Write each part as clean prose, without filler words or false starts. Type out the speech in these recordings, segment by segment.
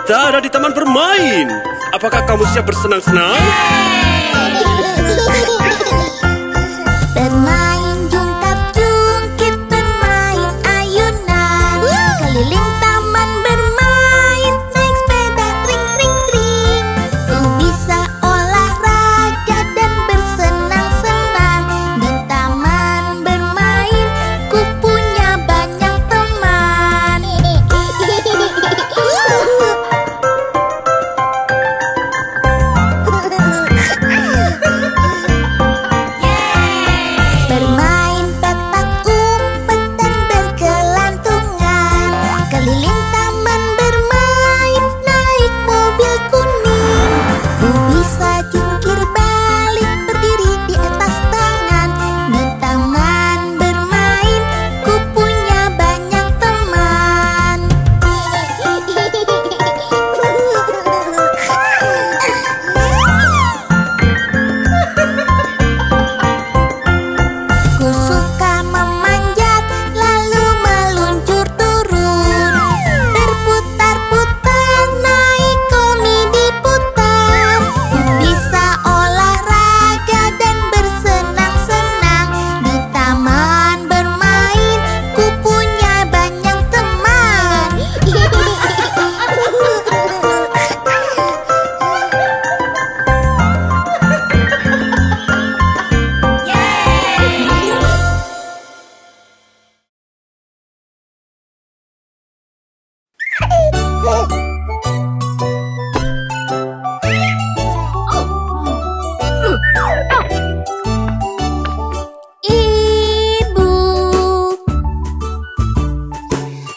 kita ada di taman bermain. Apakah kamu siap bersenang-senang? Bermain jungkap-jungkit, bermain ayunan, keliling taman bermain, naik sepeda tring-tring-tring. Ku bisa olahraga dan bersenang-senang di taman bermain. Ku punya banyak teman. Bermain petak umpet dan bergelantungan, keliling taman bermain, naik mobil kuning. Ku bisa jungkir balik, berdiri di atas tangan. Di taman bermain, ku punya banyak teman. Ku suka memanjat, lalu meluncur turun, berputar-putar, naik komedi putar. Ku bisa olahraga dan bersenang-senang di taman bermain. Ku punya banyak teman. Ibu,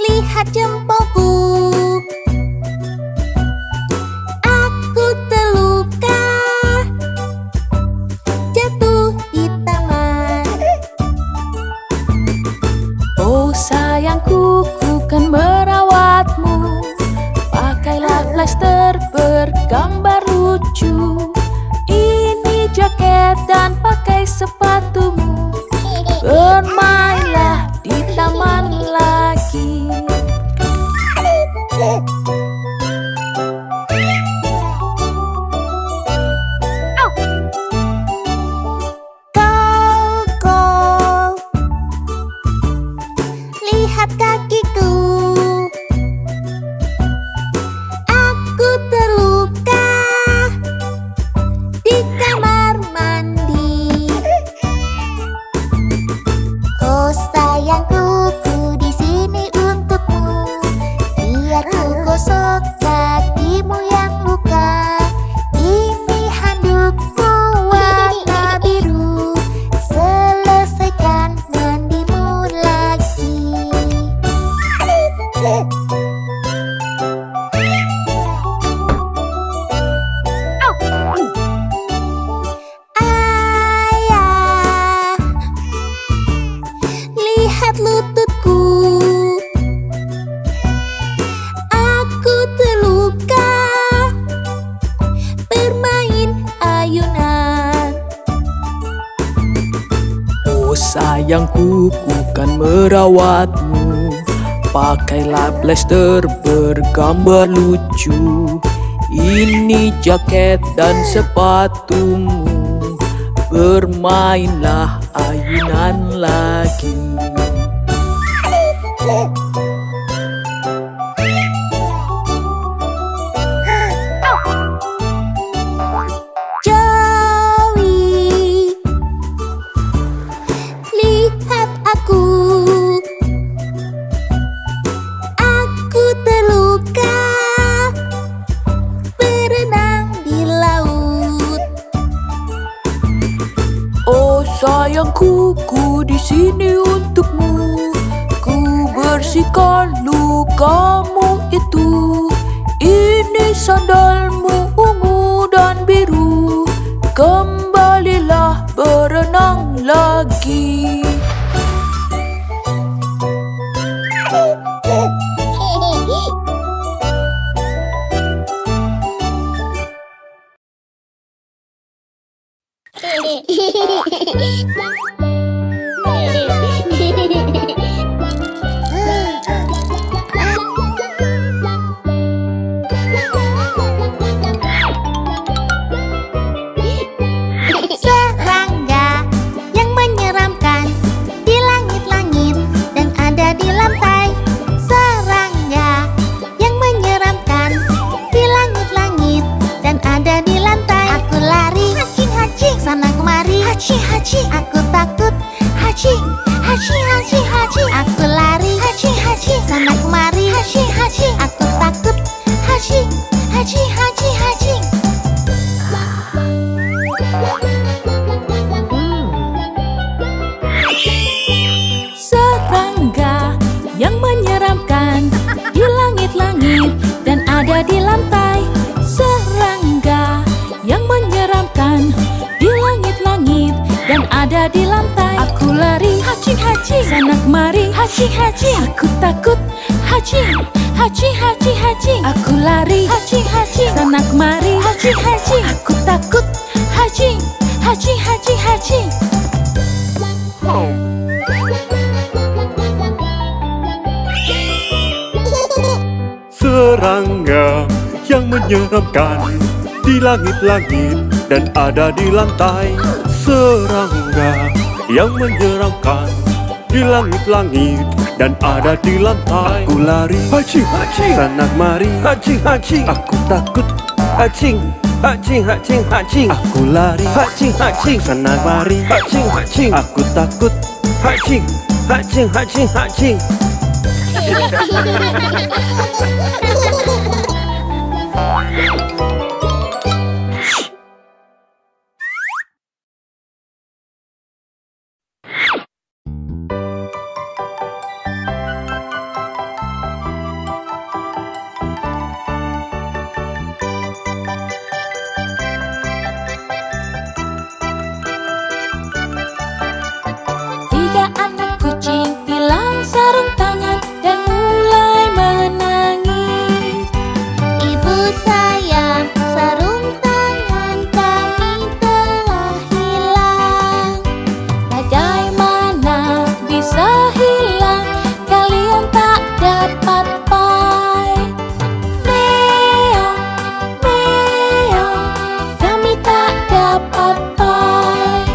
lihat jempolku. Aku terluka, jatuh di taman. Oh sayangku, ku kan merawatmu. Pakailah plester bergambar lucu. Ini jaket dan pakai sepatumu. Bermainlah di taman lagi. Kau, lihat kakiku. Aku terluka di kamar mandi. Oh sayangku, ku di sini untukmu. Biar ku gosok kakimu yang luka. Ini handukmu warna biru. Selesaikan mandimu lagi. Ayah, lihat lututku. Aku terluka, bermain ayunan. Oh sayangku, ku kan merawatmu. Pakailah plester bergambar lucu. Ini jaket dan sepatumu. Bermainlah ayunan lagi. Joey, lihat aku. Aku terluka, berenang di laut. Oh sayangku, ku di sini untukmu. Ku bersihkan lukamu itu. Ini sandalmu ungu dan biru. Kembalilah berenang lagi. hachi, aku takut. Hachi, hachi, hachi, hachi, aku lari. Hachi, hachi, sana kemari. Hachi, hachi, aku takut. Hachi, hachi, hachi, hachi. Serangga yang menyeramkan di langit-langit dan ada di lantai. Serangga yang menyeramkan di langit-langit dan ada di lantai. Aku lari, hacing hacing, sana kemari, hacing hacing. Aku takut, hacing hacing hacing hacing. Aku lari, hacing hacing, sana kemari, hacing hacing. Aku takut, hacing hacing hacing hacing. Serangga yang menyeramkan di langit-langit dan ada di lantai. Serangga yang menyeramkan di langit-langit dan ada di lantai. Aku lari, hacing hacing, sana kemari, hacing hacing. Aku takut, hacing hacing hacing hacing. Aku lari, hacing hacing, sana kemari, hacing hacing. Aku takut, hacing hacing hacing hacing. Tiga anak kucing hilang sarung tangan dan mulai menangis. Ibu sayang, sarung tangan kami telah hilang. Bagaimana bisa hilang? Kalian tak dapat pai. Meong, meong, kami tak dapat pai.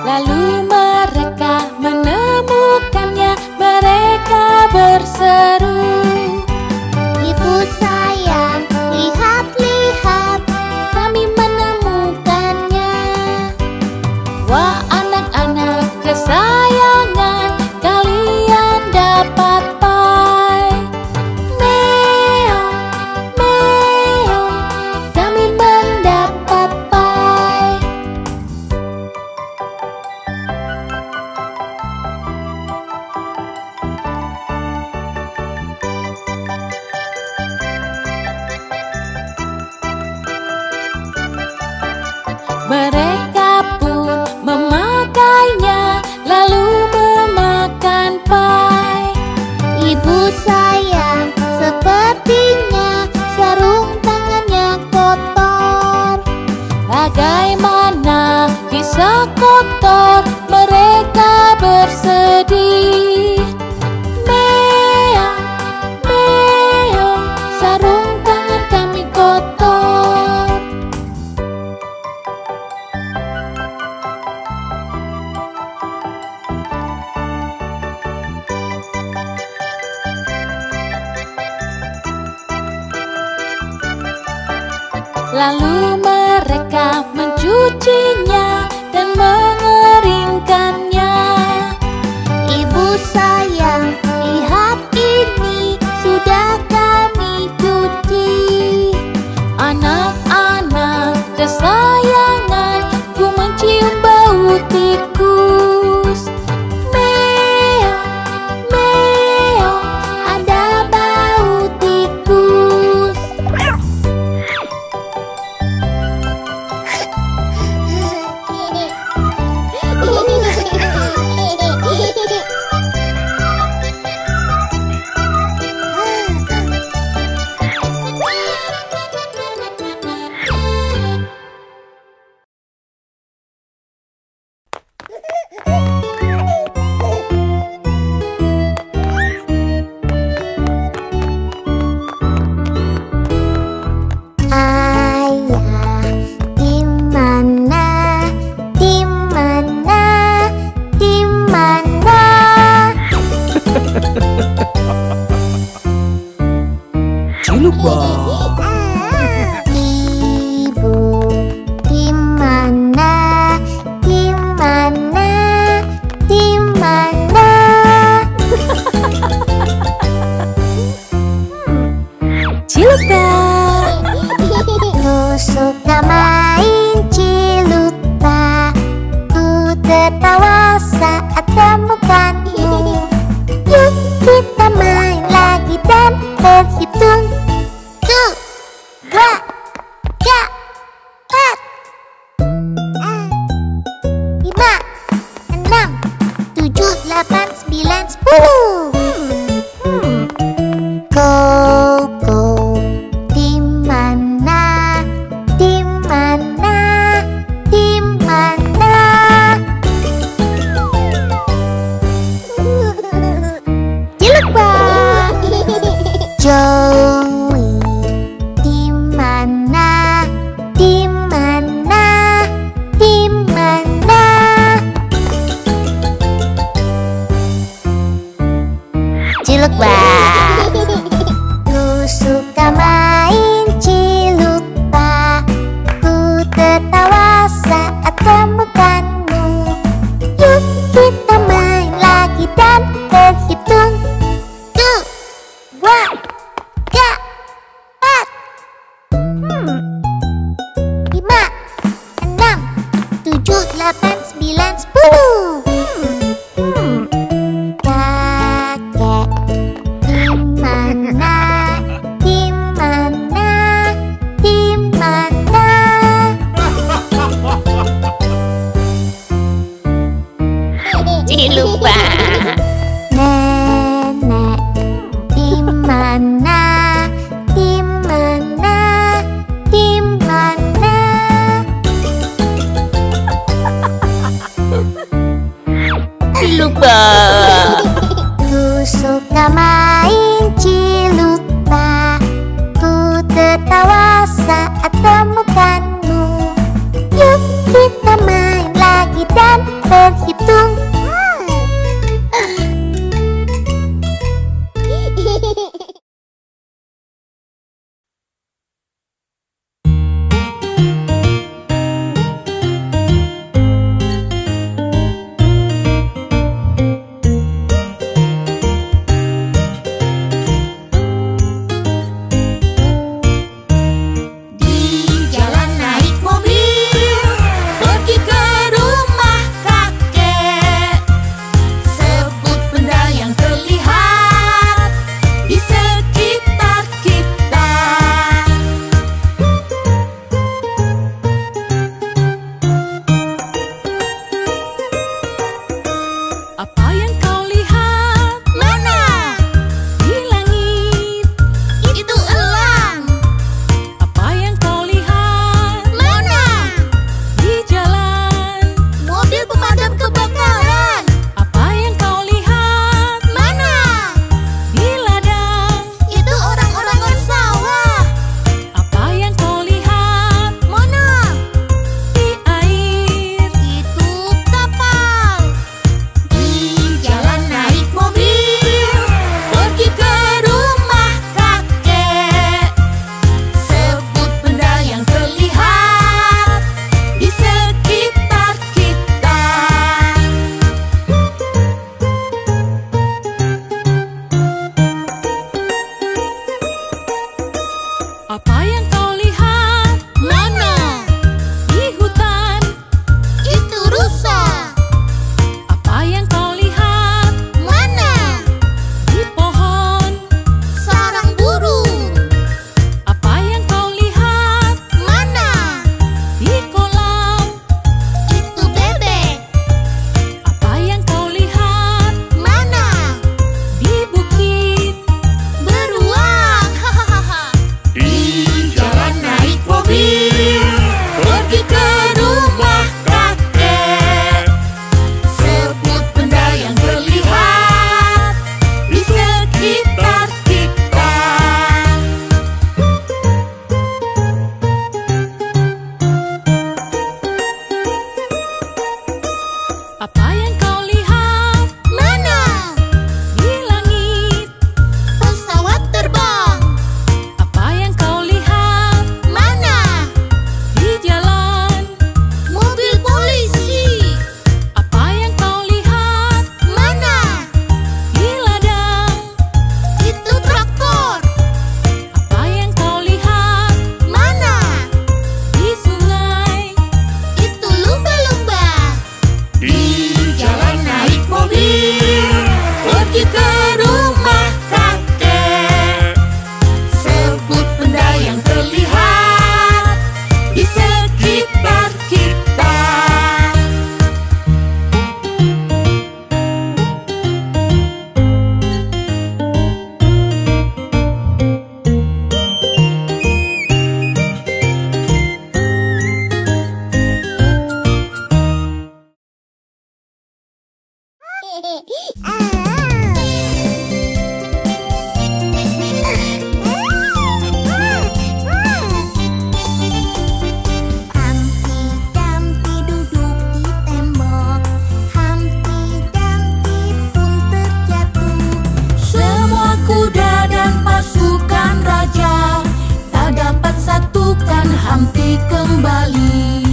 Lalu mereka menemukannya, mereka berseru. Ibu sayang, lihat-lihat, kami menemukannya. Wah anak-anak kesayangan, kalian dapat pai. Meong, meong, kami mendapat pai. Mereka pun memakainya, lalu memakan pai. Ibu sayang, sepertinya sarung tangannya kotor. Bagaimana bisa kotor? Mereka bersedih. Meong, meong, sarung tangan kami kotor. Lalu mereka mencucinya dan mengeringkannya. Ibu sayang, lihat ini sudah kami cuci. Anak-anak kesayangan, ku mencium bau tikus. Meong, meong, ada bau tikus. 10. Koko, di mana? Di mana? Di mana? Cilupa. Joey, di mana? Di mana? Di mana? Cilupa. Ku suka main cilupa. Ku tertawa saat temukanmu. Yuk kita main lagi dan berhitung. 2, 3, 4, 5, 6, 7, 8, 9, 10. Kakek, di mana? Di mana? Di mana? Cilupa. Nenek, di mana? Di mana? Di mana? Cilupa. Ku suka main cilupa. Ku tertawa saat temukanmu. Yuk kita main lagi dan berhitung. Di jalan naik mobil, pergi ke rumah kakek. Humpty kembali.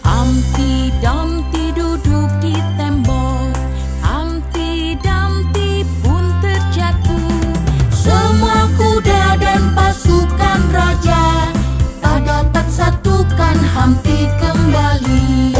Humpty Dumpty duduk di tembok. Humpty Dumpty pun terjatuh. Semua kuda dan pasukan raja tak dapat satukan Humpty kembali.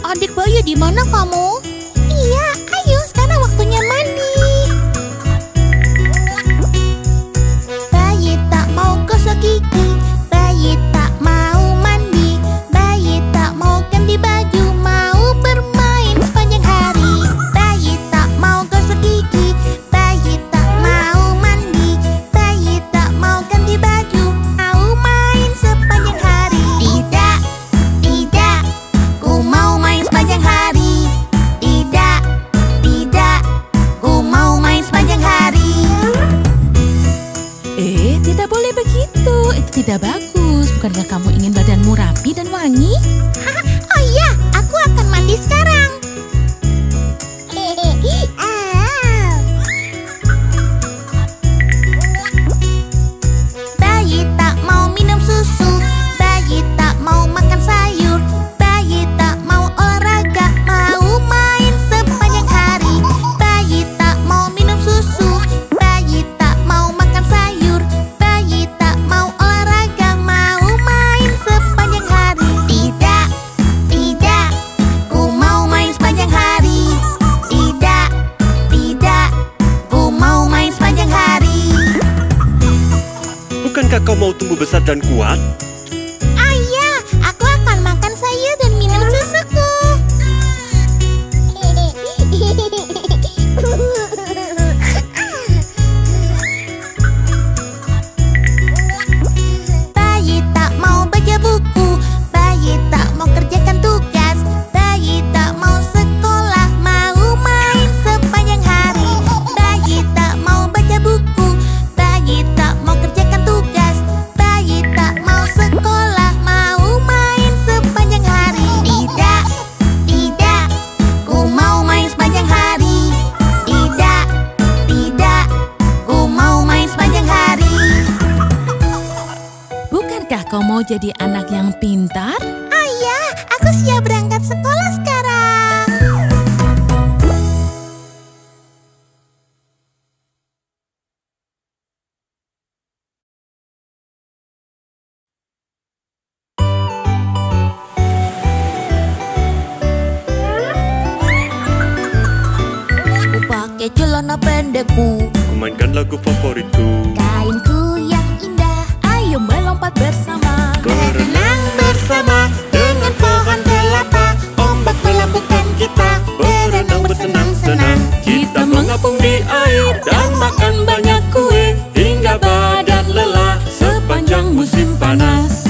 Adik Bayu, di mana kamu? Iya, ayo sekarang waktunya mandi. Bayi tak mau gosok gigi, bayi tak mau mandi, bayi tak mau ganti baju, mau bermain sepanjang hari. Bayi tak mau gosok gigi, bayi tak mau mandi, bayi tak mau ganti baju, mau main sepanjang hari. Tidak, tidak, ku mau main sepanjang hari. Tidak, tidak, ku mau main sepanjang hari. Tidak boleh begitu. Itu tidak bagus. Bukankah kamu ingin badanmu rapi dan wangi? Oh iya, aku akan mandi sekarang. Bayi tak mau minum susu, bayi tak mau makan sayur, bayi tak mau olahraga, mau main sepanjang hari. Bayi tak mau minum susu, bayi tak mau makan sayur, bayi tak mau olahraga, mau main sepanjang hari. Tidak, tidak, ku mau main sepanjang hari. Tidak, tidak, ku mau main sepanjang hari. Bukankah kau mau tumbuh besar dan kuat? Ayah, aku akan makan sayur dan minum susuku. Bayi tak mau baca buku, bayi tak mau kerjakan tugas, bayi tak mau sekolah, mau main sepanjang hari. Bayi tak mau baca buku, bayi tak mau kerjakan tugas, bayi tak mau sekolah, mau main sepanjang hari. Tidak, tidak, ku mau main sepanjang hari. Tidak, tidak, ku mau main sepanjang hari. Bukankah kau mau jadi anak yang pintar? Ayah, aku siap berangkat sekolah sekarang. Ku pakai celana pendekku, Ku mainkan lagu favoritku. kainku yang indah, Ayo melompat bersama. Berenang bersama dengan pohon kelapa, makan banyak kue hingga badan lelah sepanjang musim panas.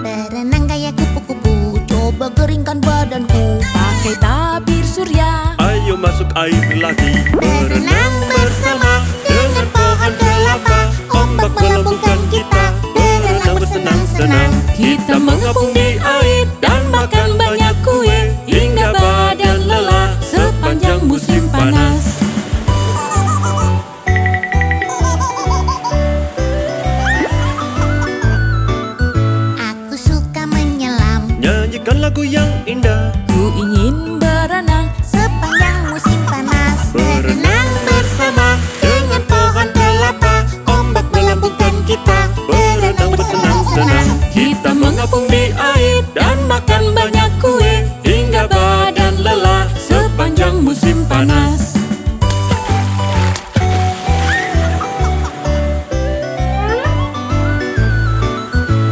Berenang gaya kupu-kupu, coba keringkan badanku. Pakai tabir surya, Ayo masuk air lagi. Berenang bersama dengan pohon kelapa, ombak melambungkan kita. Berenang bersenang-senang. kita mengapung di air dan makan banyak kue hingga badan lelah sepanjang musim panas. Aku suka menyelam Nyanyikan lagu yang indah. Ku ingin berenang sepanjang musim panas. Berenang bersama dengan pohon kelapa, ombak melambungkan kita. Berenang bersenang-senang. Kita mengapung di air dan makan banyak kue hingga badan lelah sepanjang musim panas.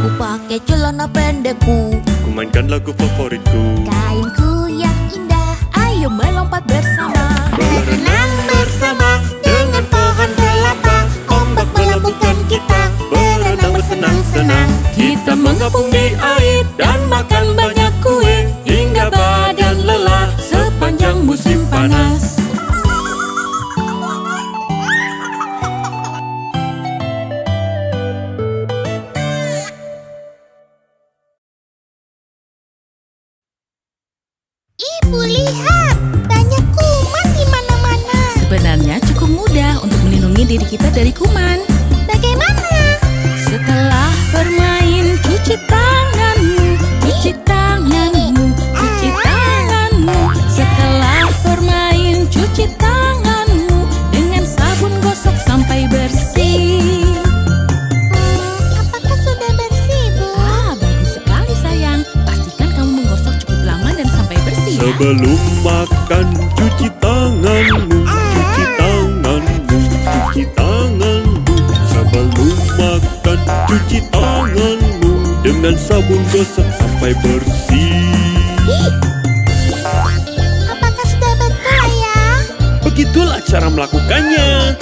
Ku pakai celana pendekku, Ku mainkan lagu favoritku. kainku yang indah. Ayo melompat bersama. Berenang bersama dengan pohon kelapa, ombak melambungkan kita. Berenang bersenang-senang. Kita mengapung di air dan makan banyak kue hingga badan lelah sepanjang musim panas. Ibu, lihat, banyak kuman di mana-mana. Sebenarnya cukup mudah untuk melindungi diri kita dari kuman. Bagaimana? Setelah bermain, cuci tanganmu, cuci tanganmu, cuci tanganmu. Setelah bermain, cuci tanganmu dengan sabun gosok sampai bersih. Apakah sudah bersih, Bu? Bagus sekali sayang. Pastikan kamu menggosok cukup lama dan sampai bersih ya. Sebelum makan, cuci tanganmu, cuci tanganmu, cuci tanganmu. Sebelum makan, cuci tanganmu dengan sabun gosok sampai bersih. Apakah sudah betul, Ayah? Begitulah cara melakukannya.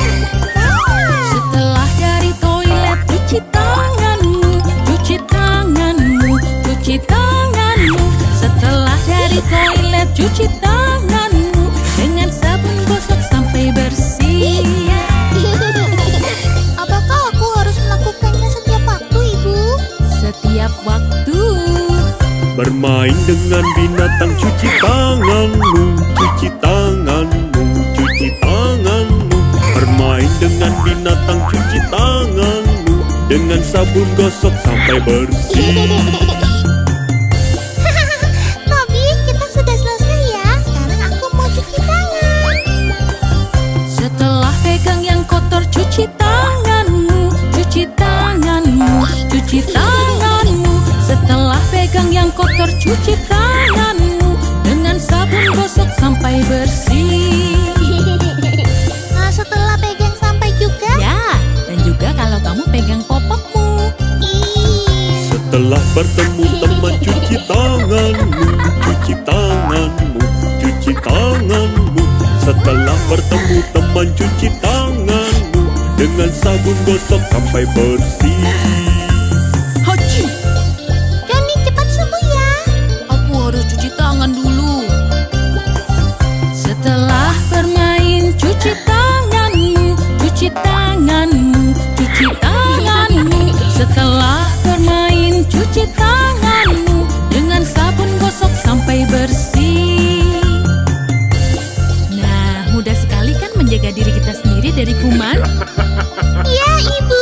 Setelah dari toilet, cuci tanganmu, cuci tanganmu, cuci tanganmu. Setelah dari toilet, cuci tanganmu dengan sabun gosok sampai bersih. Apakah aku harus melakukannya setiap waktu, Ibu? Setiap waktu. Bermain dengan binatang, cuci tanganmu, cuci tanganmu, cuci tanganmu. Bermain dengan binatang, cuci tanganmu dengan sabun gosok sampai bersih. Robi, kita sudah selesai ya. Sekarang aku mau cuci tangan. Setelah pegang yang kotor, cuci tanganmu, cuci tanganmu, cuci tanganmu. Setelah pegang yang kotor, cuci tanganmu dengan sabun gosok sampai bersih. Nah, setelah pegang sampai juga. Ya, dan juga kalau kamu pegang popokmu. Ih, Setelah bertemu teman, cuci tanganmu, cuci tanganmu, cuci tanganmu. Setelah bertemu teman, cuci tanganmu dengan sabun gosok sampai bersih. Haji, Johnny, cepat sembuh ya. aku harus cuci tangan dulu. Setelah bermain, cuci tanganmu, cuci tanganmu, cuci tanganmu. Setelah bermain, cuci tanganmu dengan sabun gosok sampai bersih. Nah, mudah sekali kan menjaga diri kita sendiri dari kuman? Ya, Ibu.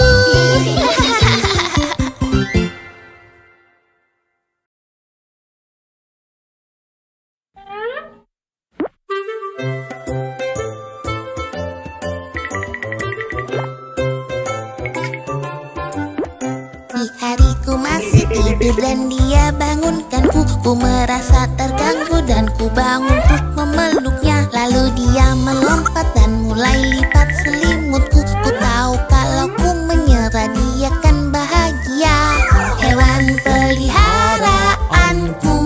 Di hariku masih tidur dan dia bangunkanku. Ku merasa terganggu dan ku bangun untuk memeluknya. Lalu dia melompat dan mulai lipat selimutku. Ku tahu kalau ku menyerah dia kan bahagia. Hewan peliharaanku.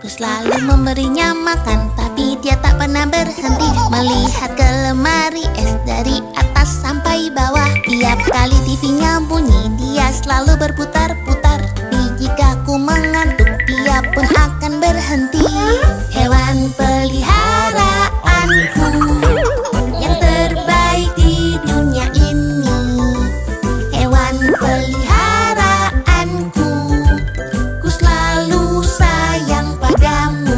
Aku selalu memberinya makan, tapi dia tak pernah berhenti melihat ke lemari es dari atas sampai bawah. Tiap kali TV-nya bunyi, dia selalu berputar-putar. Tapi jika aku mengantuk, dia pun akan berhenti. Hewan peliharaanku yang terbaik di dunia ini. Hewan peliharaanku, ku selalu sayang padamu.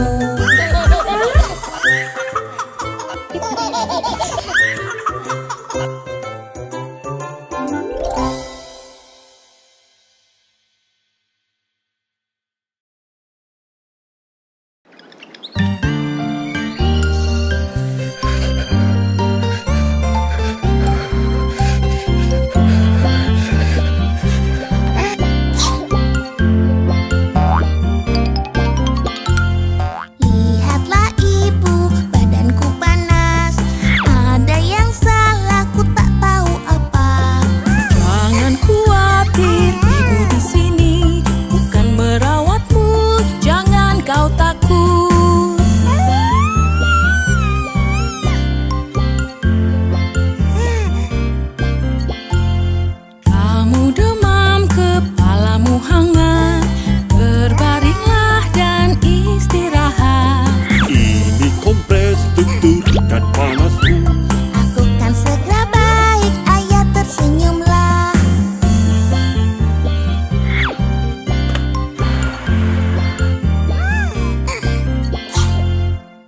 Lihatlah ibu, badanku panas. Ada yang salah, ku tak tahu apa. Jangan khawatir, ibu di sini bukan merawatmu. Jangan kau takut. Kamu demam, kepalamu hangat. Berbaringlah dan istirahat. Ini kompres untuk turunkan panasmu. Aku kan segera baik, ayah tersenyumlah.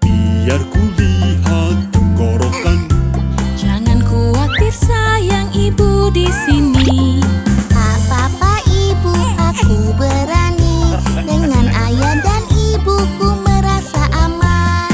Biar ku lihat tenggorokan. Jangan khawatir sayang, ibu di sini. Apa-apa ibu, aku berani. Dengan ayah dan ibuku merasa aman.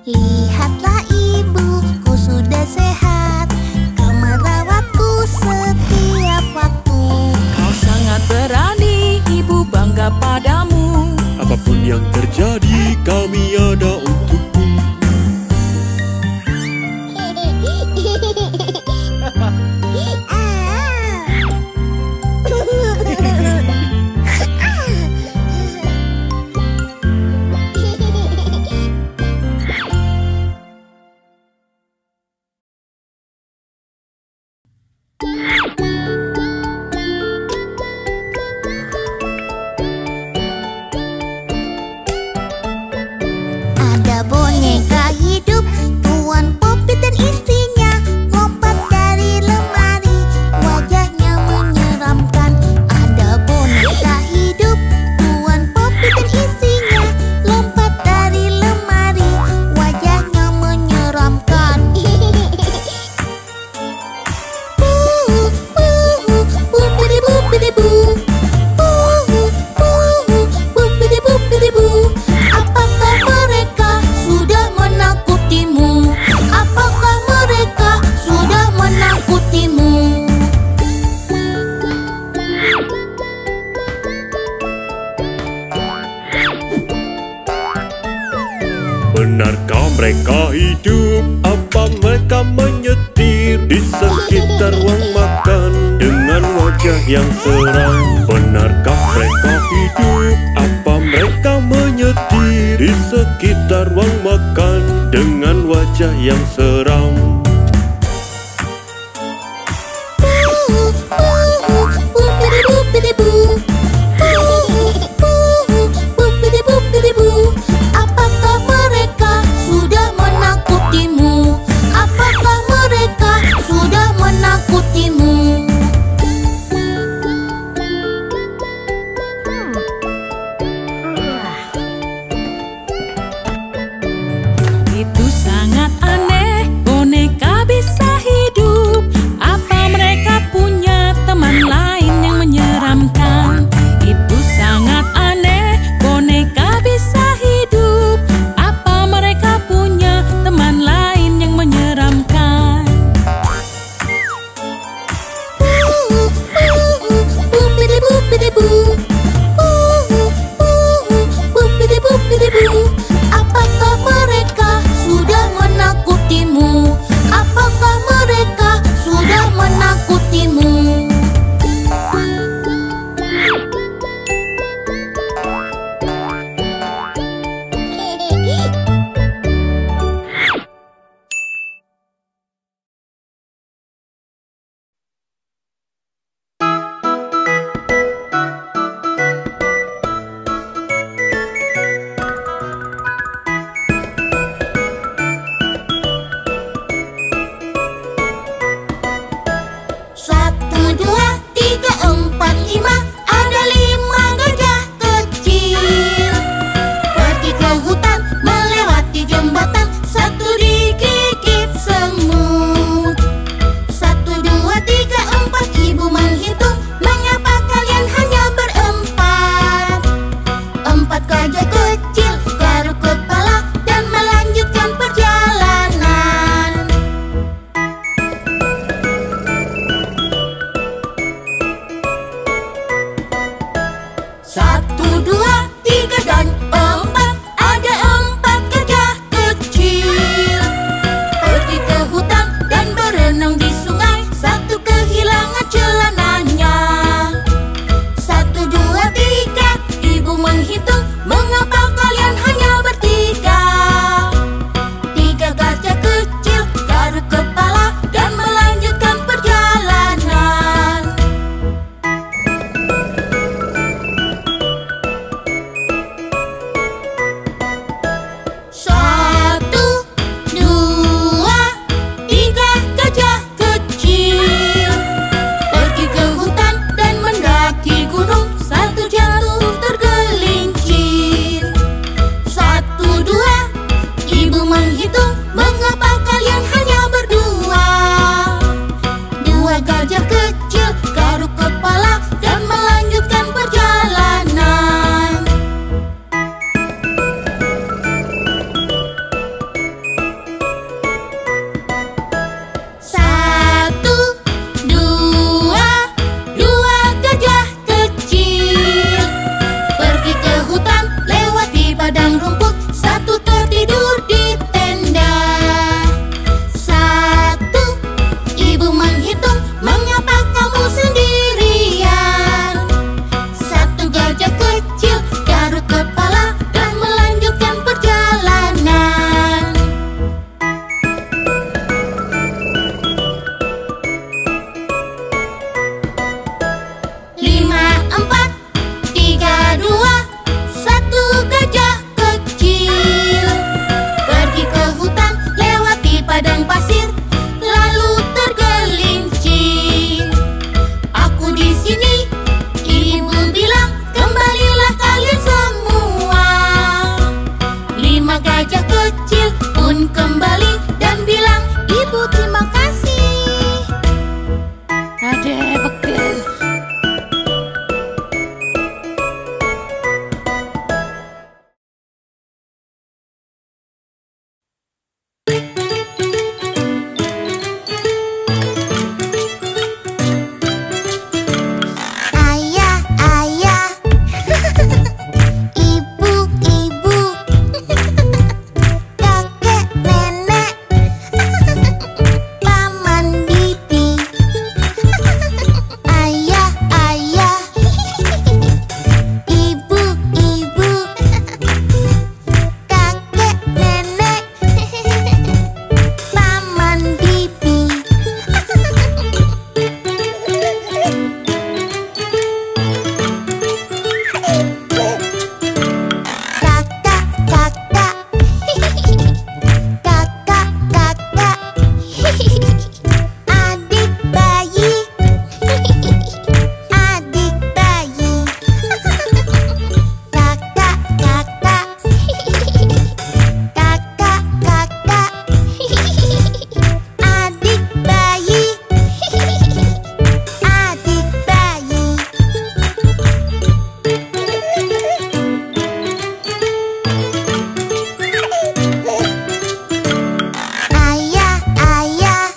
Lihatlah ibu, ku sudah sehat. Kau merawatku setiap waktu. Kau sangat berani, ibu bangga padamu. Apapun yang terjadi, kami ada untukmu. Ada boneka hidup, Tuan Poppy dan istrinya lompat dari lemari, wajahnya menyeramkan. Ada boneka hidup, Tuan Poppy dan istrinya lompat dari lemari, wajahnya menyeramkan. Bupidi-bupidi-bu. Bupidi-bupidi-bu. Apakah mereka sudah menakutimu? Apakah mereka sudah menakutimu? Benarkah mereka hidup? Apa mereka menyetir di sekitar ruang makan dengan wajah yang seram? Benarkah mereka hidup? Apa mereka menyetir di sekitar ruang makan dengan wajah yang seram? Bupidi-bupidi-bu. Bupidi-bupidi-bu. Apakah mereka sudah menakutimu? Apakah mereka sudah menakutimu? Itu sangat aneh, menghitung, mengapa kalian hanya berdua? Dua gajah kecil garuk kepala dan melanjutkan perjalanan. Satu, dua gajah kecil pergi ke hutan, lewati padang rumput. Satu tertidur di tenda. Satu, ibu menghitung, mengapa kamu sendirian? Satu gajah kecil garuk kepala dan melanjutkan perjalanan. Lima, empat, tiga, dua, satu gajah kecil pergi ke hutan, lewati padang pasir, lalu tergelincir. Aku di sini, ibu bilang, kembalilah kalian semua. Lima gajah kecil pun kembali dan bilang, ibu terima kasih. Adek bekel. Ayah, ayah, ibu, ibu, kakek, nenek, paman, bibi. Ayah, ayah, ibu, ibu, kakek, nenek, paman, bibi. Kakak, kakak, kakak, kakak, adik bayi, adik bayi. Kakak, kakak, kakak, kakak, adik bayi, adik bayi. Ayah, ayah,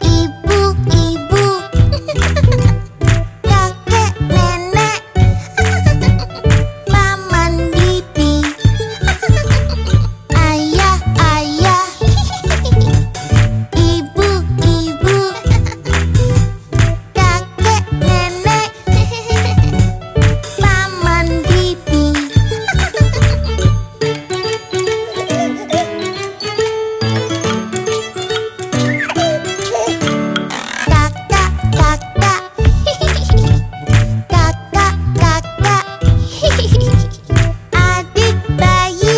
ibu, ibu, kakek, nenek, paman, bibi. Ayah, ayah, ibu, ibu, kakek, nenek, paman, bibi. Kakak, kakak, kakak, kakak, adik bayi,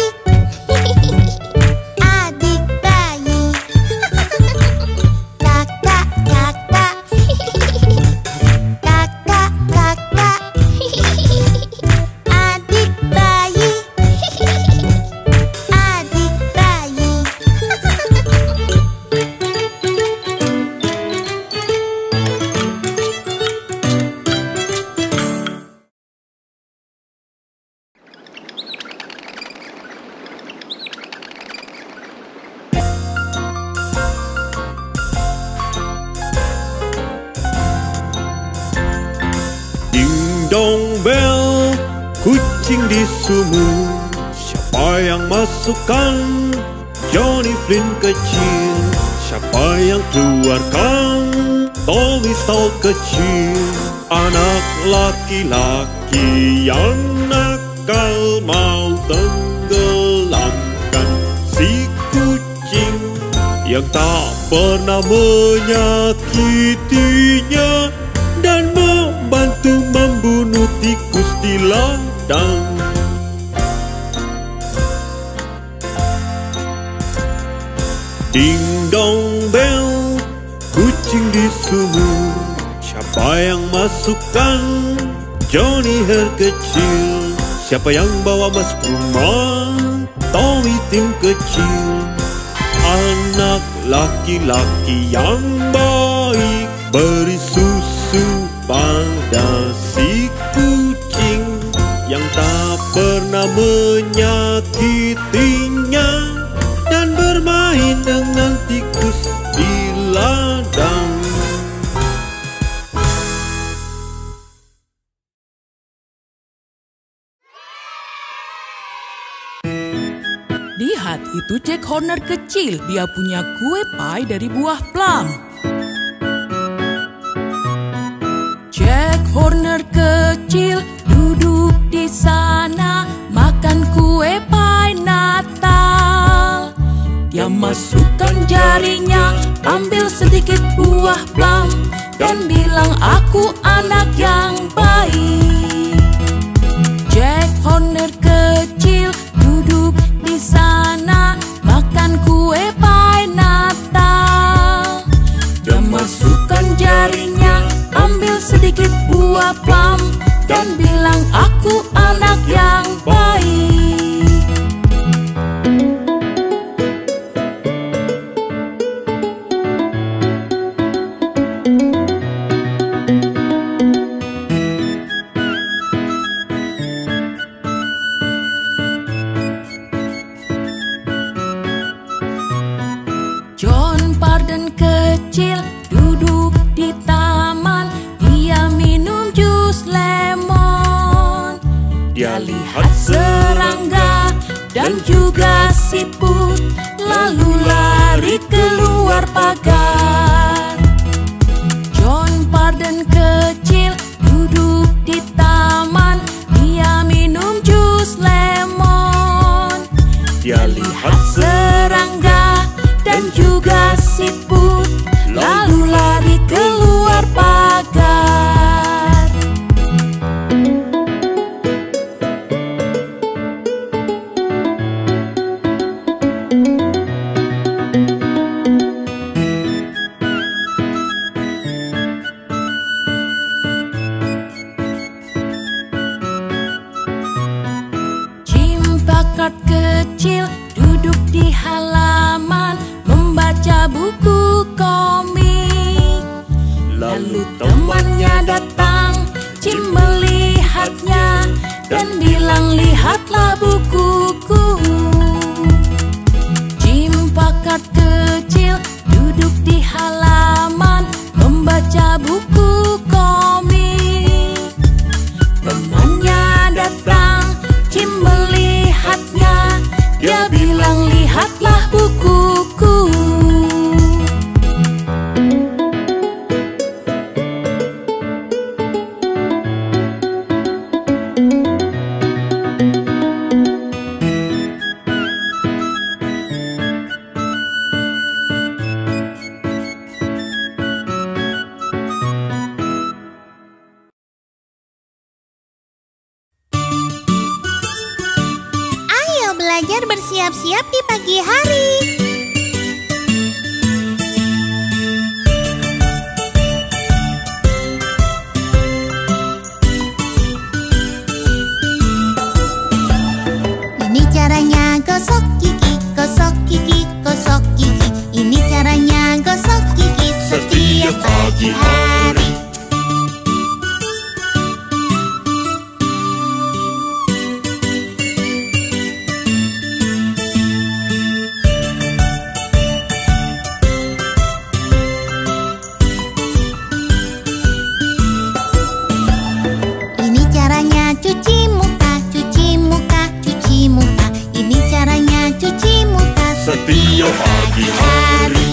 adik bayi. Kakak, kakak, kakak, kakak, adik bayi, adik bayi. Ding dong bel, kucing di sumur. Siapa yang masukkan Johnny Flynn kecil? Siapa yang keluarkan Tommy Stout kecil? Anak laki-laki yang nakal mau tenggelamkan si kucing yang tak pernah menyakitinya dan membantu membunuh tikus di ladang. Ding dong bel, kucing di sumur. Siapa yang masukkan Johnny Hair kecil? Siapa yang bawa masuk rumah Tommy Tim kecil, anak laki-laki yang baik, beri susu pada si kucing yang tak pernah menyakitinya, dan bermain dengan tikus di ladang. Lihat, itu Jack Horner kecil. Dia punya kue pie dari buah plum. Jack Horner kecil duduk di sana makan kue pie Natal. Dia masukkan jarinya, ambil sedikit buah plum dan bilang, "Aku anak yang baik." Jack Horner kecil duduk di sana makan kue pie Natal. Dia masukkan jarinya, ambil sedikit buah plum dan bilang, "Aku anak yang baik." John Parden kecil duduk di taman. Dia minum jus lemon. Dia lihat serangga dan juga siput, lalu lari keluar pagar. John Parden kecil duduk di taman. Dia minum jus lemon. Dia lihat serangga dan juga siput, lalu lari keluar pagar. Cimpak kecil duduk di halaman membaca buku komik. Lalu temannya datang, Jim melihatnya dan bilang, "Lihatlah bukuku." Jim Packard kecil duduk di halaman membaca buku komik. Temannya datang, Jim melihatnya, dia bilang, "Lihatlah bukuku." Ayo belajar bersiap-siap di pagi hari. Ini caranya gosok gigi, gosok gigi, gosok gigi. Ini caranya gosok gigi setiap pagi hari. Ini caranya cuci muka, cuci muka, cuci muka. Ini caranya cuci muka Setiap pagi hari.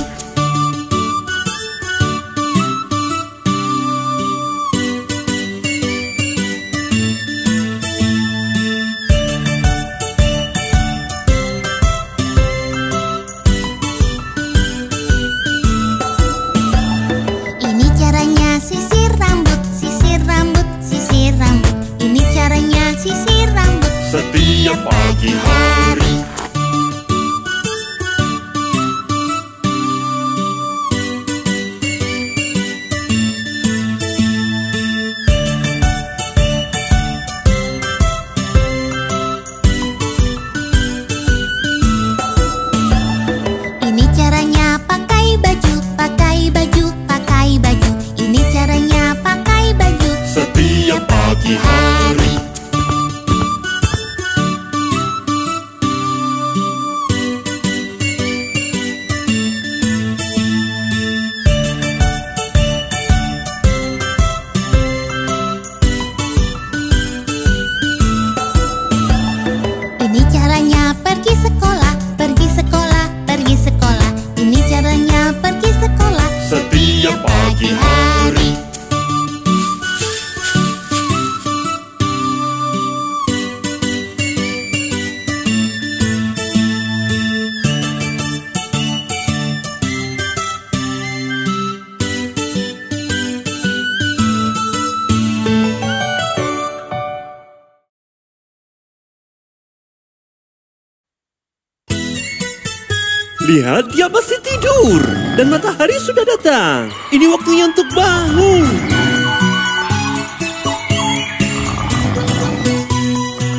Ini caranya sisir rambut, sisir rambut, sisir rambut. Ini caranya sisir rambut Setiap pagi hari. pagi hari. Lihat, dia masih tidur dan matahari sudah datang. Ini waktunya untuk bangun.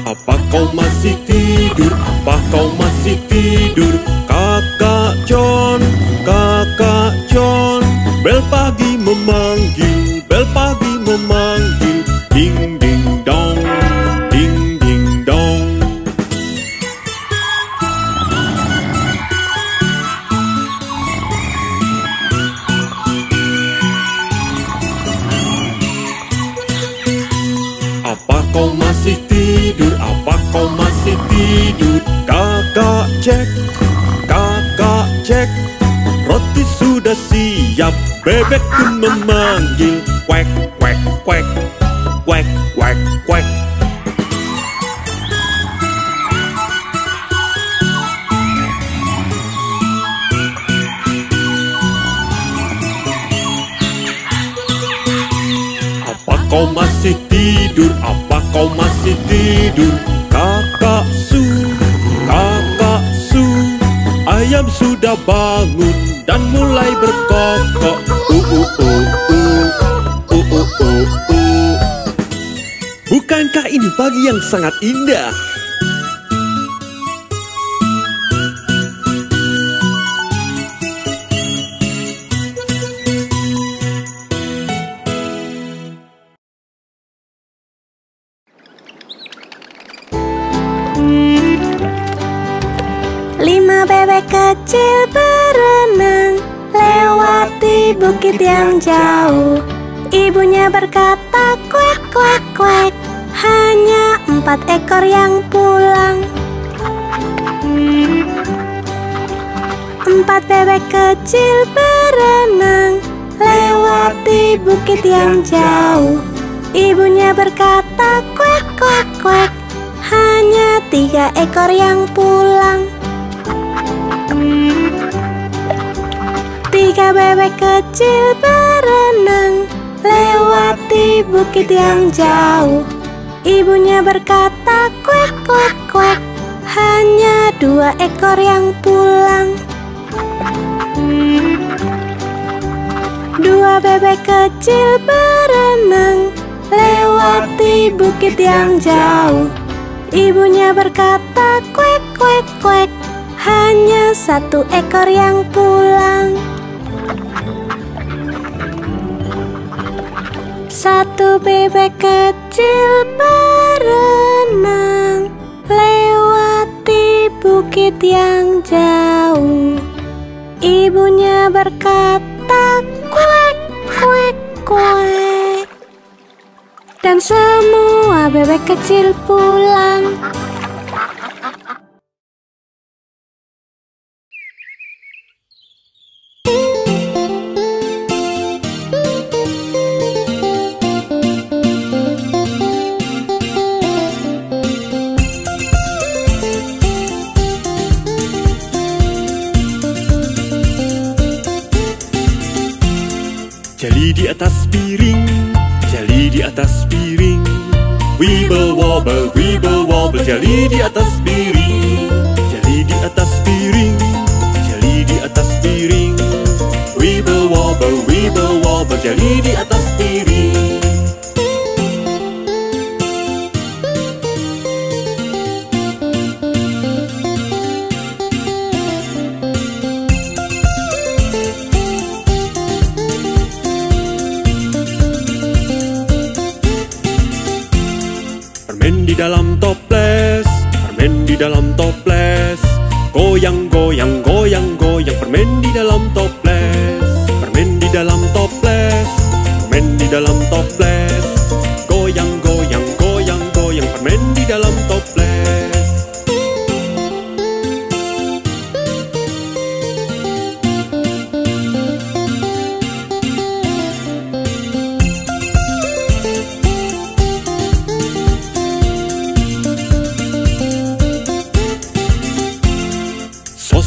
Apa kau masih tidur? Apa kau masih tidur? Kakak John, Kakak John. Bel pagi memanggil, bel pagi memanggil. Ding ding dong, ding ding dong. Apa kau masih tidur? Apa kau masih tidur? Kakak Jack, Kakak Jack. Roti sudah siap, bebek pun memanggil. Quack, quack, quack, quack, quack, quack. Apa kau masih tidur? Apa kau masih tidur? Kakak Su, Kakak Su. Ayam sudah bangun dan mulai berkokok. Bukankah ini pagi yang sangat indah? Lima bebek kecil berenang lewati bukit yang jauh. Ibunya berkata, kuek, kuek, kuek. Hanya 4 ekor yang pulang. 4 bebek kecil berenang lewati bukit yang jauh. Ibunya berkata, kuek, kuek, kuek. Hanya 3 ekor yang pulang. 3 bebek kecil berenang lewati bukit yang jauh. Ibunya berkata, kuek, kuek, kuek. Hanya 2 ekor yang pulang. 2 bebek kecil berenang lewati bukit yang jauh. Ibunya berkata, kuek, kuek, kuek. Hanya 1 ekor yang pulang. 1 bebek kecil berenang lewati bukit yang jauh. Ibunya berkata, kuek, kuek, kuek. Dan semua bebek kecil pulang. Jali di atas piring, jali di atas piring. Wibble wobble, jali di atas piring. Jali di atas piring, jali di atas piring. Wibble wobble, jali di atas piring. Permen di dalam toples, permen di dalam toples. Goyang, goyang, goyang, goyang. Permen di dalam toples, permen di dalam toples, permen di dalam toples. Goyang, goyang, goyang, goyang. Permen di dalam toples.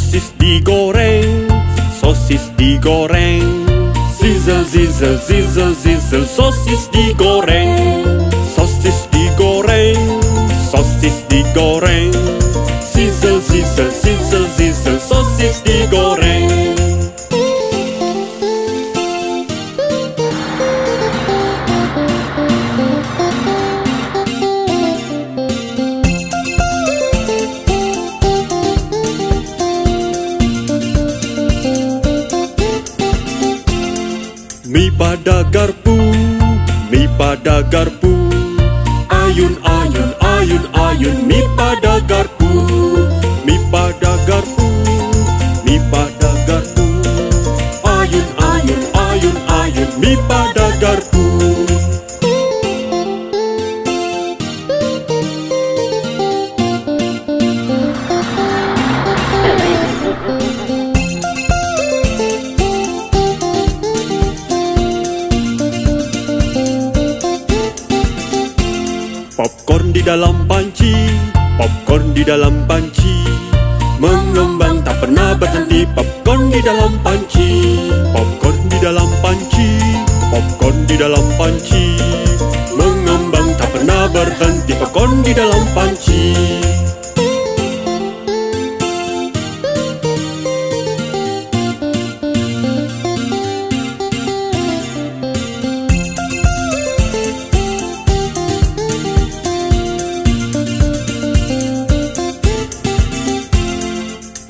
Sosis digoreng, sosis digoreng. Zizzle, zizzle, zizzle, zizzle, sosis digoreng. Sosis digoreng, sosis digoreng. Zizzle, zizzle, zizzle, zizzle, sosis digoreng. Mie pada garpu, mie pada garpu. Ayun, ayun, ayun, ayun, mie pada garpu. Mie pada garpu, mie pada garpu. Ayun, ayun, ayun, ayun, mie pada garpu. Popcorn di dalam panci, popcorn di dalam panci. Mengembang tak pernah berhenti, popcorn di dalam panci. Popcorn di dalam panci, popcorn di dalam panci. Mengembang tak pernah berhenti, popcorn di dalam panci.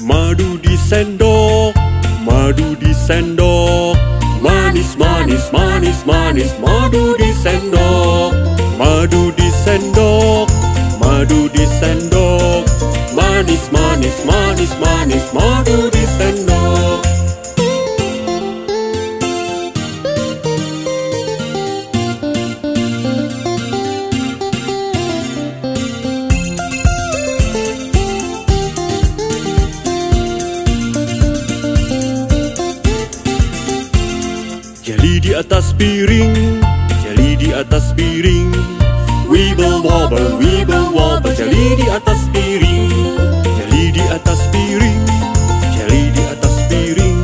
Madu di sendok, madu di sendok. Manis, manis, manis, manis, madu di sendok. Madu di sendok, madu di sendok. Manis, manis, manis, manis, madu di sendok. Jeli di atas piring, jeli di atas piring. Wibble wobble, jeli di atas piring. Jeli di atas piring, jeli di atas piring.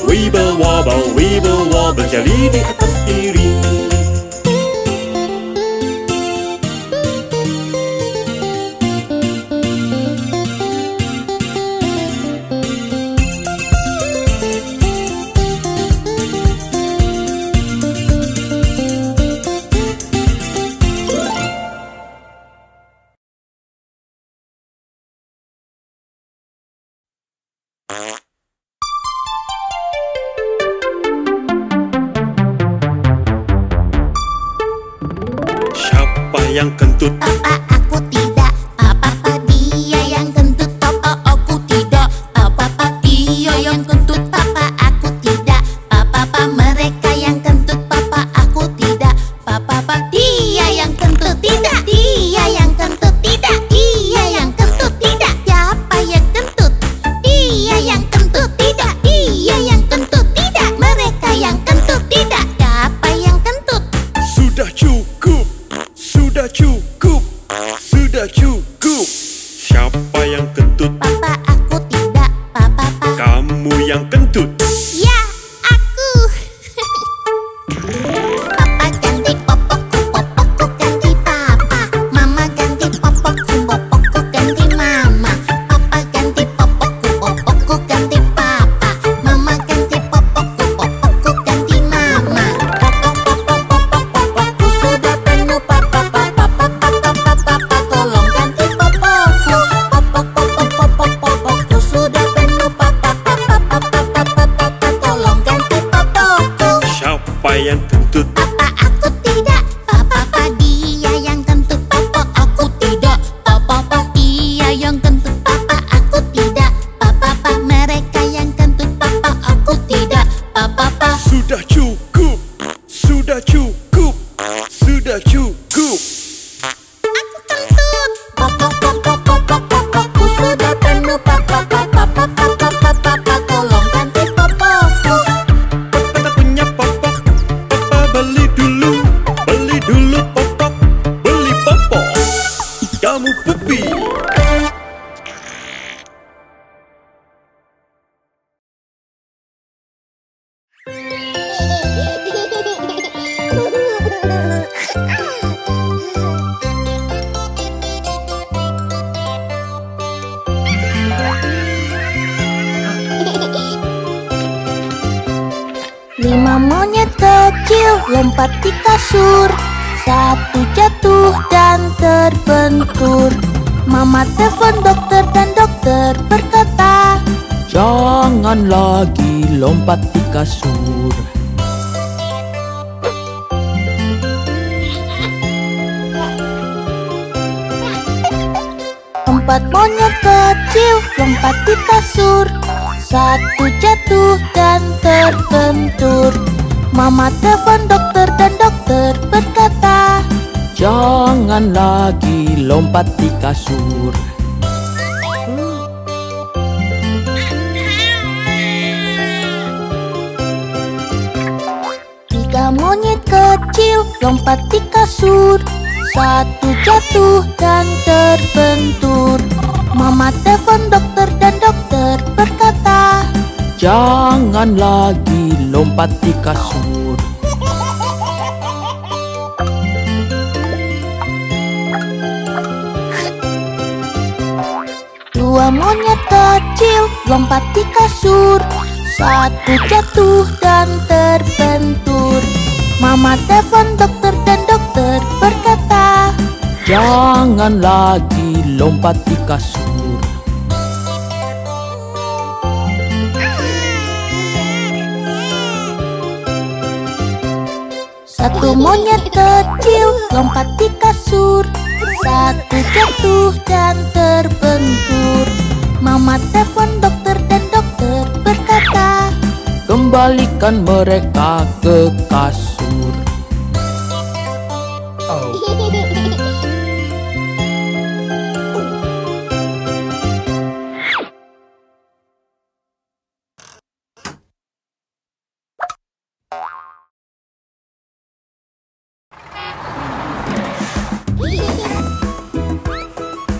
Wibble wobble, jeli di atas piring. Siapa yang kentut? Papa, aku tidak. Papa, dia yang kentut. Papa, aku tidak. Papa, dia yang kentut. Papa, aku tidak. Papa, mereka yang kentut. Papa, aku tidak. Papa, dia yang kentut. Tidak, dia yang kentut. Tidak, dia yang kentut. Tidak, siapa yang kentut? Dia yang kentut. Tidak, dia yang kentut. Tidak, mereka yang kentut. Tidak, siapa yang kentut? Sudah cukup, sudah cukup, sudah cukup. Siapa yang kentut? Papa, aku tidak. Papa, Kamu yang kentut. ya, aku. Papa ganti popokku, popokku ganti papa. Mama ganti popokku, popokku ganti mama. Papa ganti popokku, popokku ganti papa. Mama ganti popokku, popokku ganti mama. Popokku sudah penuh, papa. Tolong ganti popokku. Popokku sudah penuh, papa. 5 monyet kecil lompat di kasur. 1 jatuh dan terbentur. Mama telepon dokter dan dokter berkata, jangan lagi lompat di kasur. 4 monyet kecil lompat di kasur. 1 jatuh dan terbentur. Mama telepon dokter dan dokter berkata, jangan lagi lompat di kasur. 3 monyet kecil lompat di kasur. 1 jatuh dan terbentur. Mama telepon dokter dan dokter berkata, jangan lagi lompat di kasur. 2 monyet kecil lompat di kasur. 1 jatuh dan terbentur. Mama telepon dokter dan dokter berkata, jangan lagi lompat di kasur. 1 monyet kecil lompat di kasur. 1 jatuh dan terbentur. Mama telepon dokter dan dokter berkata, Kembalikan mereka ke kasur.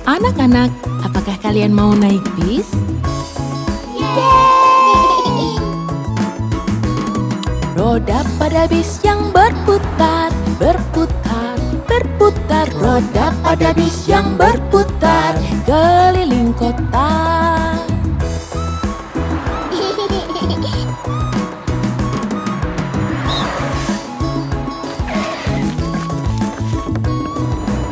Anak-anak, apakah kalian mau naik bis? Roda pada bis yang berputar, berputar, berputar. Roda pada bis yang berputar keliling kota.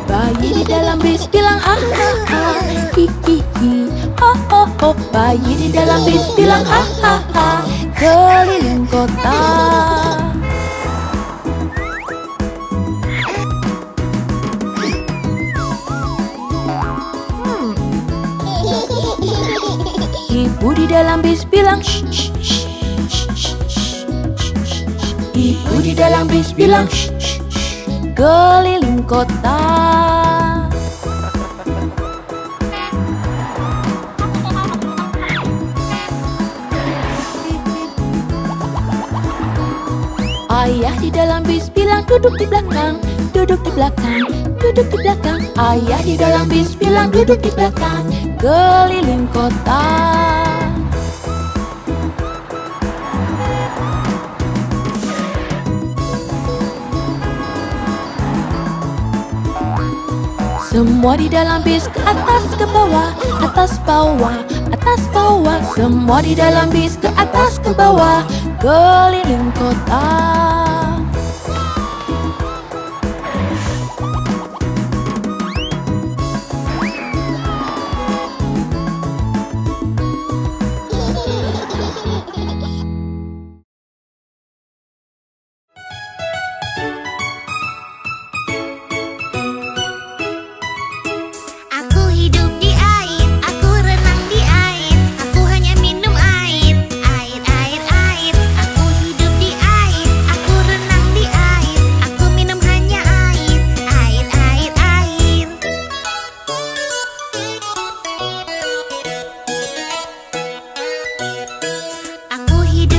Bayi di dalam bis bilang ah ah ah, hi hi hi, ho ho ho. Bayi di dalam bis bilang ah ah ah, keliling kota. Ibu di dalam bis bilang shh shh shh shh shh. Ibu di dalam bis bilang shh shh shh, keliling kota. Ayah di dalam bis bilang duduk di belakang, duduk di belakang, duduk di belakang. Ayah di dalam bis bilang duduk di belakang, keliling kota. Semua di dalam bis ke atas ke bawah, atas bawah, atas bawah. Semua di dalam bis ke atas ke bawah, keliling kota. Aku hidup di air, aku renang di air, aku hanya minum air, air, air, air. Aku hidup di air, aku renang di air, aku minum hanya air, air, air, air. Aku hidup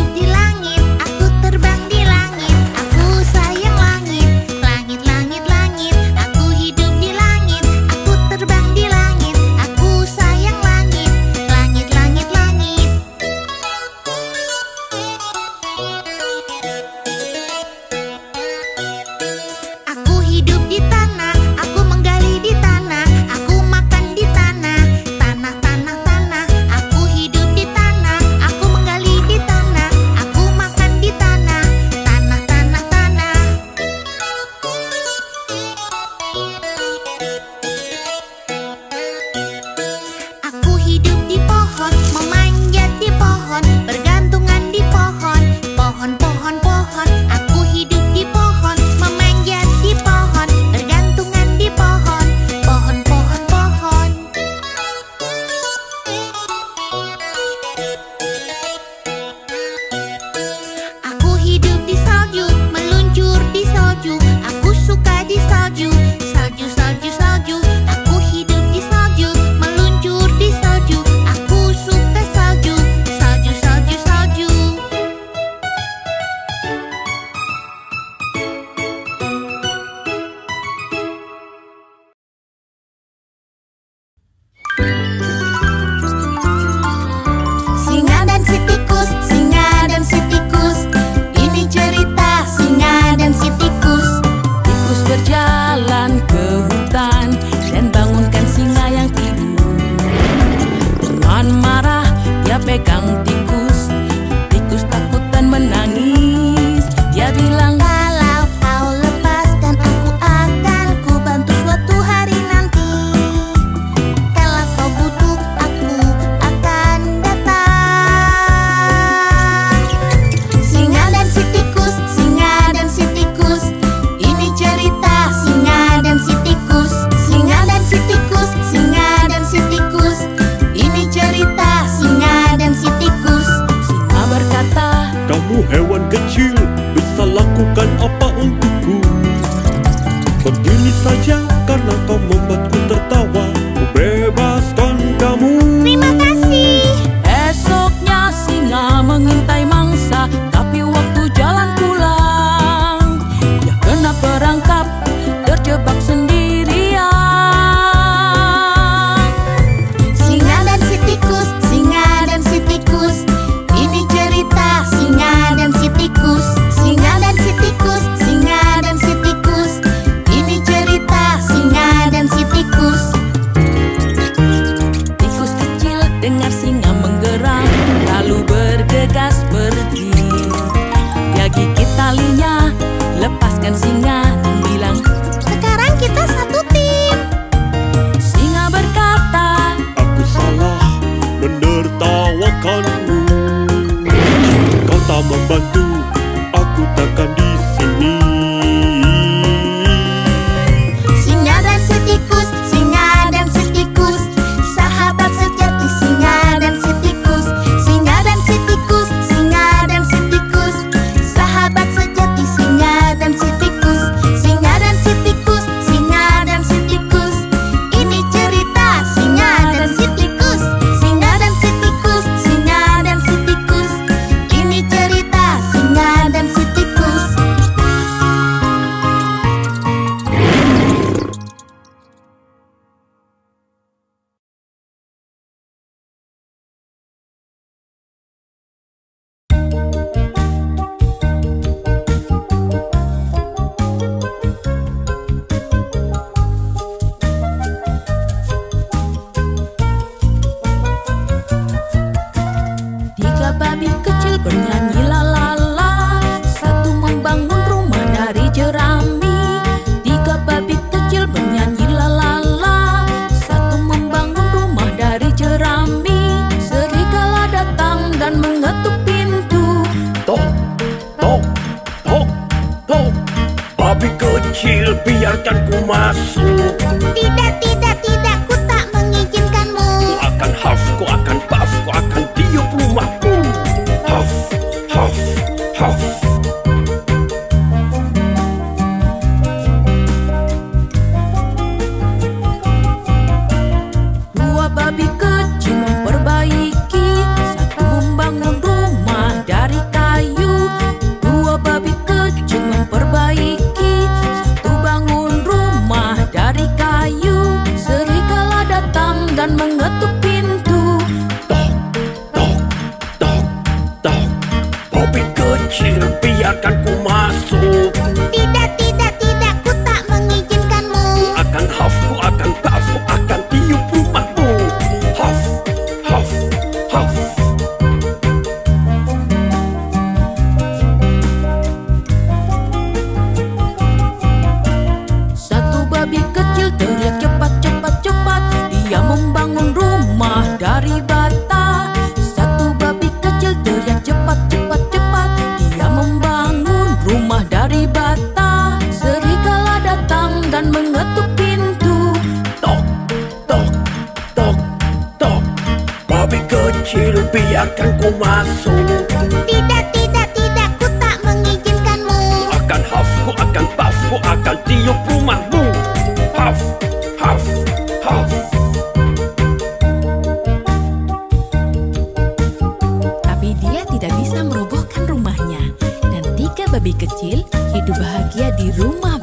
bergantungan di pohon. Pohon, pohon, pohon, aku hidup di pohon, memanjat di pohon, bergantungan di pohon. Pohon, pohon, pohon. Aku hidup di salju, meluncur di salju, aku suka di salju. Salju, salju, salju, aku hidup di salju, meluncur di salju, aku suka salju. Salju, salju, salju. Singa dan si tikus, singa dan si tikus, ini cerita singa dan si tikus. Tikus berjalan ke hutan dan bangunkan singa yang tidur. Dengan marah dia pegang tikus. Tikus takut dan menangis. Dia bilang, Kalau kau lepaskan aku akan ku bantu suatu hari nanti. Kalau kau butuh aku akan datang. Singa dan si tikus, singa dan si tikus, ini cerita singa dan si tikus. Singa dan si tikus, singa dan si tikus, ini cerita singa dan si tikus. singa berkata, Kamu hewan kecil, bisa lakukan apa untukku? Begini saja, karena kau membuatku tertawa, ku bebaskan kamu. Terima kasih. esoknya singa mengintai mangsa, tapi waktu jalan pulang dia kena perangkap, terjebak sendirian. Singa dan si tikus, singa dan si tikus, ini cerita singa dan si tikus. Singa dan si tikus, singa dan si tikus, ini cerita singa dan si tikus. Tikus kecil dengar singa menggeram, lalu bergegas pergi. Dia gigit talinya, lepaskan singa dan bilang, Sekarang kita satu tim. singa berkata, Aku salah menertawakanmu. Jika kau tak membantu, aku takkan di sini. Singa dan si tikus, singa dan si tikus, sahabat sejati singa dan si tikus. Singa dan si tikus, singa dan si tikus, sahabat sejati singa dan si tikus. Singa dan si tikus, singa dan si tikus, ini cerita singa dan si tikus. Singa dan si tikus, singa dan si tikus, ini cerita singa dan si tikus. tiga babi kecil bernyanyi lalala, satu membangun rumah dari jerami. Tiga babi kecil bernyanyi lalala, satu membangun rumah dari jerami. Serigala datang dan mengetuk pintu. Tok, tok, tok, tok. Babi kecil, biarkan ku masuk. Tidak, tidak, tidak, ku tak mengizinkanmu. Ku akan huff, ku akan puff, ku akan tiup rumahmu. Huff, huff, huff. Dua babi kecil memperbaiki, satu membangun rumah dari kayu. Dua babi kecil memperbaiki, satu bangun rumah dari kayu. Serigala datang dan mengetuk pintu. Tok, tok, tok, tok. Babi kecil, biarkan ku masuk. Tidak, tidak, tidak, ku tak mengizinkanmu. Ku akan huff, ku akan puff, ku akan tiup rumahmu. Huff, huff, huff. Satu babi kecil teriak cepat, cepat, cepat. Dia membangun rumah dari bata. Satu babi kecil kecil, biarkan ku masuk. Tidak, tidak, tidak, ku tak mengizinkanmu. Akan haf, ku akan puff, ku akan tiup rumahmu. Haf, haf, haf. Tapi dia tidak bisa merobohkan rumahnya. Dan 3 babi kecil hidup bahagia di rumah